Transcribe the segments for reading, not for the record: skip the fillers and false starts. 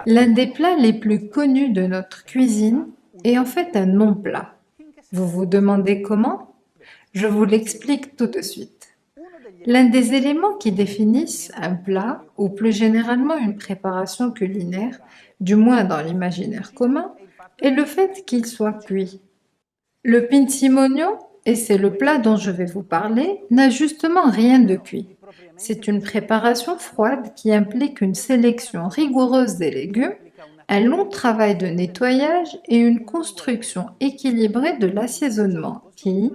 L'un des plats les plus connus de notre cuisine est en fait un non-plat. Vous vous demandez comment? Je vous l'explique tout de suite. L'un des éléments qui définissent un plat, ou plus généralement une préparation culinaire, du moins dans l'imaginaire commun, est le fait qu'il soit cuit. Le pinzimonio, et c'est le plat dont je vais vous parler, n'a justement rien de cuit. C'est une préparation froide qui implique une sélection rigoureuse des légumes, un long travail de nettoyage et une construction équilibrée de l'assaisonnement qui,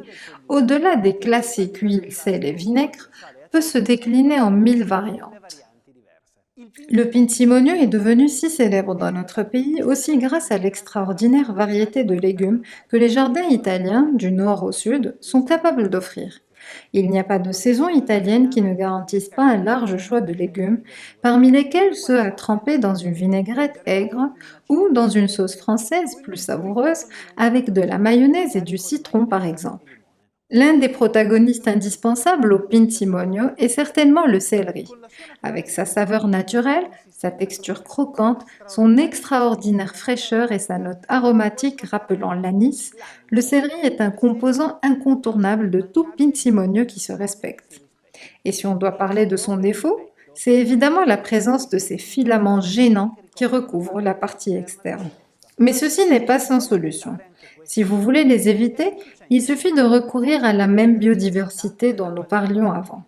au-delà des classiques huile, sel et vinaigre, peut se décliner en 1000 variantes. Le pinzimonio est devenu si célèbre dans notre pays aussi grâce à l'extraordinaire variété de légumes que les jardins italiens, du nord au sud, sont capables d'offrir. Il n'y a pas de saison italienne qui ne garantisse pas un large choix de légumes, parmi lesquels ceux à tremper dans une vinaigrette aigre ou dans une sauce française plus savoureuse avec de la mayonnaise et du citron par exemple. L'un des protagonistes indispensables au pinzimonio est certainement le céleri. Avec sa saveur naturelle, sa texture croquante, son extraordinaire fraîcheur et sa note aromatique rappelant l'anis, le céleri est un composant incontournable de tout pinzimonio qui se respecte. Et si on doit parler de son défaut, c'est évidemment la présence de ces filaments gênants qui recouvrent la partie externe. Mais ceci n'est pas sans solution. Si vous voulez les éviter, il suffit de recourir à la même biodiversité dont nous parlions avant.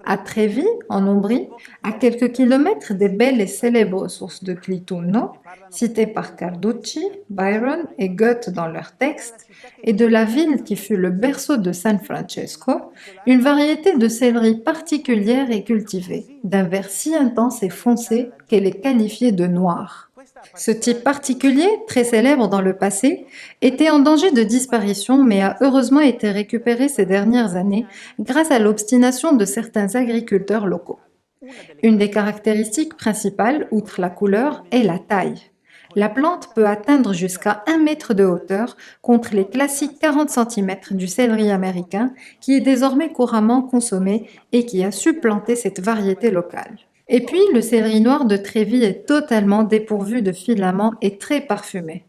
À Trévis, en Ombrie, à quelques kilomètres des belles et célèbres sources de Clitunno, citées par Carducci, Byron et Goethe dans leurs textes, et de la ville qui fut le berceau de San Francesco, une variété de céleri particulière est cultivée, d'un vert si intense et foncé qu'elle est qualifiée de noire. Ce type particulier, très célèbre dans le passé, était en danger de disparition mais a heureusement été récupéré ces dernières années grâce à l'obstination de certains agriculteurs locaux. Une des caractéristiques principales, outre la couleur, est la taille. La plante peut atteindre jusqu'à 1 mètre de hauteur contre les classiques 40 cm du céleri américain qui est désormais couramment consommé et qui a supplanté cette variété locale. Et puis, le céleri noir de Trévis est totalement dépourvu de filaments et très parfumé.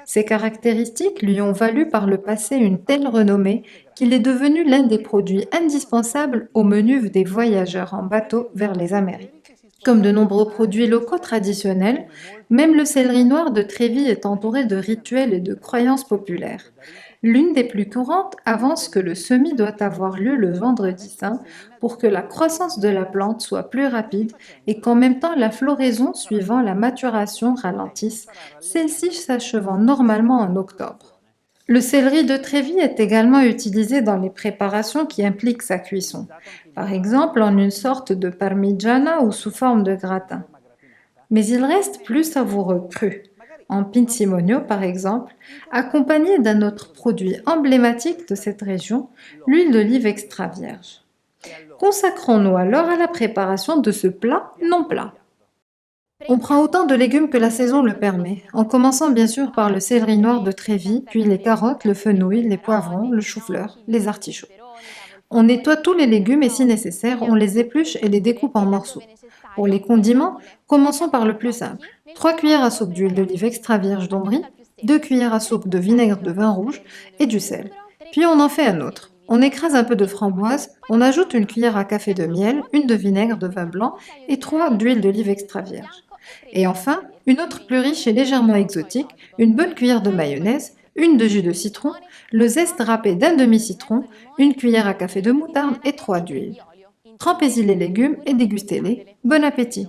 Ces caractéristiques lui ont valu par le passé une telle renommée qu'il est devenu l'un des produits indispensables au menu des voyageurs en bateau vers les Amériques. Comme de nombreux produits locaux traditionnels, même le céleri noir de Trévis est entouré de rituels et de croyances populaires. L'une des plus courantes avance que le semis doit avoir lieu le vendredi saint pour que la croissance de la plante soit plus rapide et qu'en même temps la floraison suivant la maturation ralentisse, celle-ci s'achevant normalement en octobre. Le céleri de Trévis est également utilisé dans les préparations qui impliquent sa cuisson, par exemple en une sorte de parmigiana ou sous forme de gratin. Mais il reste plus savoureux cru, en pinzimonio par exemple, accompagné d'un autre produit emblématique de cette région, l'huile d'olive extra vierge. Consacrons-nous alors à la préparation de ce plat non plat. On prend autant de légumes que la saison le permet, en commençant bien sûr par le céleri noir de Trévis, puis les carottes, le fenouil, les poivrons, le chou-fleur, les artichauts. On nettoie tous les légumes et si nécessaire, on les épluche et les découpe en morceaux. Pour les condiments, commençons par le plus simple. 3 cuillères à soupe d'huile d'olive extra vierge d'Ombrie, 2 cuillères à soupe de vinaigre de vin rouge et du sel. Puis on en fait un autre. On écrase un peu de framboise, on ajoute une cuillère à café de miel, une de vinaigre de vin blanc et 3 d'huile d'olive extra vierge. Et enfin, une autre plus riche et légèrement exotique, une bonne cuillère de mayonnaise, une de jus de citron, le zeste râpé d'un demi-citron, une cuillère à café de moutarde et 3 d'huile. Trempez-y les légumes et dégustez-les. Bon appétit!